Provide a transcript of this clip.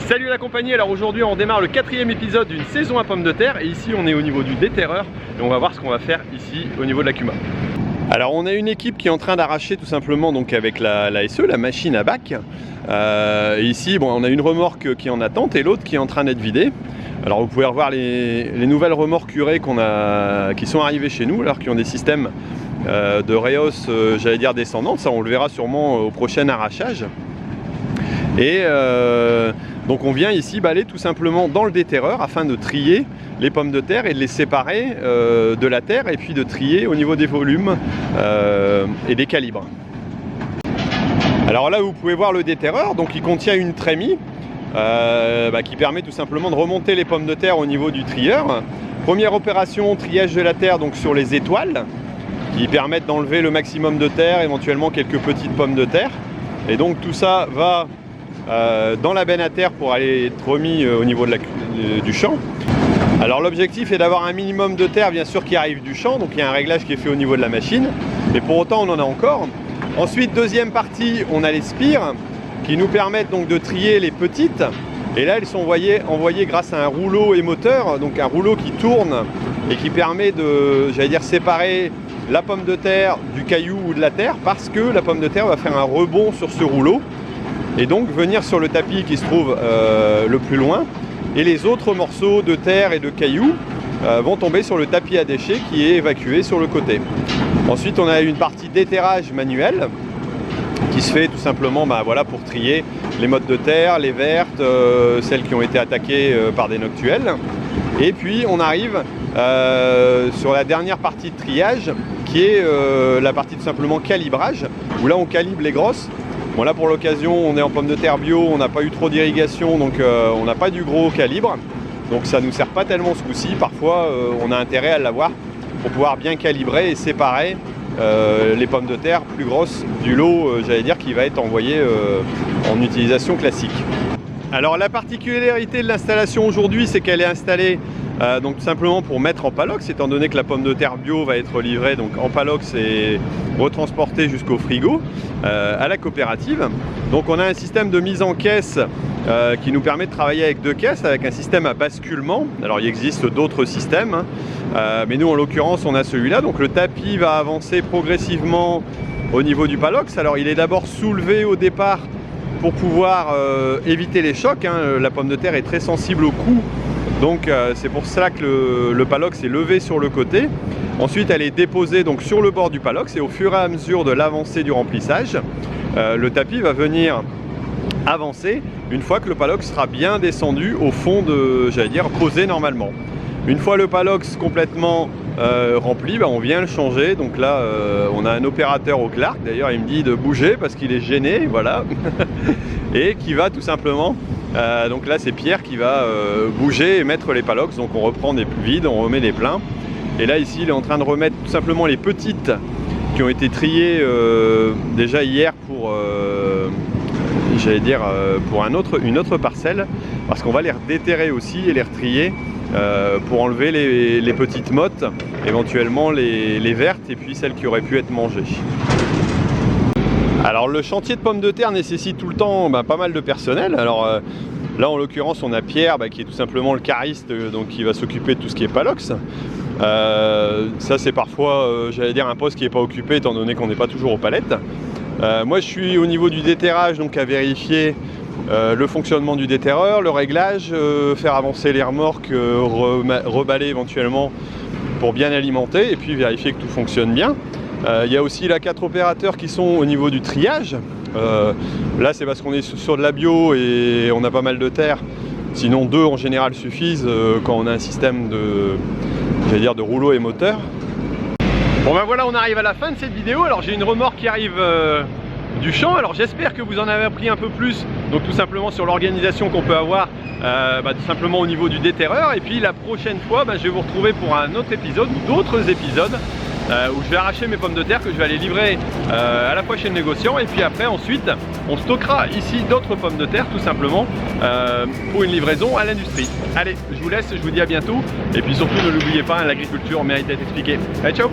Salut la compagnie, alors aujourd'hui on démarre le 4e épisode d'une saison à pommes de terre et ici on est au niveau du déterreur et on va voir ce qu'on va faire ici au niveau de la Cuma. Alors on a une équipe qui est en train d'arracher tout simplement donc avec la SE, la machine à bac. Et ici bon, on a une remorque qui est en attente et l'autre qui est en train d'être vidée. Alors vous pouvez revoir les nouvelles remorques urées qui sont arrivées chez nous, alors qui ont des systèmes de réhausse, j'allais dire descendante, ça on le verra sûrement au prochain arrachage. Et donc on vient ici balayer tout simplement dans le déterreur afin de trier les pommes de terre et de les séparer de la terre et puis de trier au niveau des volumes et des calibres. Alors là vous pouvez voir le déterreur, donc il contient une trémie qui permet tout simplement de remonter les pommes de terre au niveau du trieur. Première opération, triage de la terre donc sur les étoiles qui permettent d'enlever le maximum de terre, éventuellement quelques petites pommes de terre. Et donc tout ça va dans la benne à terre pour aller être remis au niveau du champ. Alors l'objectif est d'avoir un minimum de terre bien sûr qui arrive du champ, donc il y a un réglage qui est fait au niveau de la machine, mais pour autant on en a encore. Ensuite deuxième partie, on a les spires qui nous permettent donc de trier les petites, et là elles sont envoyées grâce à un rouleau émoteur, donc un rouleau qui tourne et qui permet de, j'allais dire, séparer la pomme de terre du caillou ou de la terre, parce que la pomme de terre va faire un rebond sur ce rouleau et donc venir sur le tapis qui se trouve le plus loin, et les autres morceaux de terre et de cailloux vont tomber sur le tapis à déchets qui est évacué sur le côté. Ensuite on a une partie d'éterrage manuel qui se fait tout simplement voilà, pour trier les mottes de terre, les vertes, celles qui ont été attaquées par des noctuels. Et puis on arrive sur la dernière partie de triage qui est la partie tout simplement calibrage, où là on calibre les grosses. Bon là pour l'occasion on est en pommes de terre bio, on n'a pas eu trop d'irrigation, donc on n'a pas du gros calibre, donc ça ne nous sert pas tellement ce coup-ci. Parfois on a intérêt à l'avoir pour pouvoir bien calibrer et séparer les pommes de terre plus grosses du lot, j'allais dire, qui va être envoyé en utilisation classique. Alors la particularité de l'installation aujourd'hui, c'est qu'elle est installée donc tout simplement pour mettre en palox, étant donné que la pomme de terre bio va être livrée donc en palox et retransportée jusqu'au frigo à la coopérative. Donc on a un système de mise en caisse qui nous permet de travailler avec deux caisses, avec un système à basculement. Alors il existe d'autres systèmes, mais nous en l'occurrence on a celui-là. Donc le tapis va avancer progressivement au niveau du palox. Alors il est d'abord soulevé au départ pour pouvoir éviter les chocs, hein. La pomme de terre est très sensible au coup, donc c'est pour cela que le palox est levé sur le côté. Ensuite elle est déposée donc sur le bord du palox, et au fur et à mesure de l'avancée du remplissage, le tapis va venir avancer une fois que le palox sera bien descendu au fond de, j'allais dire, posé normalement. Une fois le palox complètement rempli, on vient le changer. Donc là on a un opérateur au Clark, d'ailleurs il me dit de bouger parce qu'il est gêné, voilà. Et qui va tout simplement, donc là c'est Pierre qui va bouger et mettre les palox. Donc on reprend des vides, on remet des pleins. Et là ici il est en train de remettre tout simplement les petites qui ont été triées déjà hier pour j'allais dire pour une autre parcelle, parce qu'on va les redéterrer aussi et les retrier pour enlever les petites mottes, éventuellement les vertes et puis celles qui auraient pu être mangées. Alors le chantier de pommes de terre nécessite tout le temps pas mal de personnel. Alors là en l'occurrence on a Pierre qui est tout simplement le cariste, donc qui va s'occuper de tout ce qui est palox. Ça c'est parfois j'allais dire un poste qui n'est pas occupé étant donné qu'on n'est pas toujours aux palettes. Moi je suis au niveau du déterrage, donc à vérifier le fonctionnement du déterreur, le réglage, faire avancer les remorques, reballer éventuellement pour bien alimenter et puis vérifier que tout fonctionne bien. Il y a aussi là 4 opérateurs qui sont au niveau du triage. Là c'est parce qu'on est sur de la bio et on a pas mal de terre, sinon 2 en général suffisent quand on a un système de rouleau émoteur. Bon voilà, on arrive à la fin de cette vidéo. Alors j'ai une remorque qui arrive du champ. Alors j'espère que vous en avez appris un peu plus, donc tout simplement sur l'organisation qu'on peut avoir tout simplement au niveau du déterreur. Et puis la prochaine fois je vais vous retrouver pour un autre épisode ou d'autres épisodes où je vais arracher mes pommes de terre que je vais aller livrer à la fois chez le négociant, et puis après ensuite on stockera ici d'autres pommes de terre tout simplement pour une livraison à l'industrie. Allez, je vous laisse, je vous dis à bientôt, et puis surtout ne l'oubliez pas, l'agriculture mérite d'être expliquée. Allez, ciao.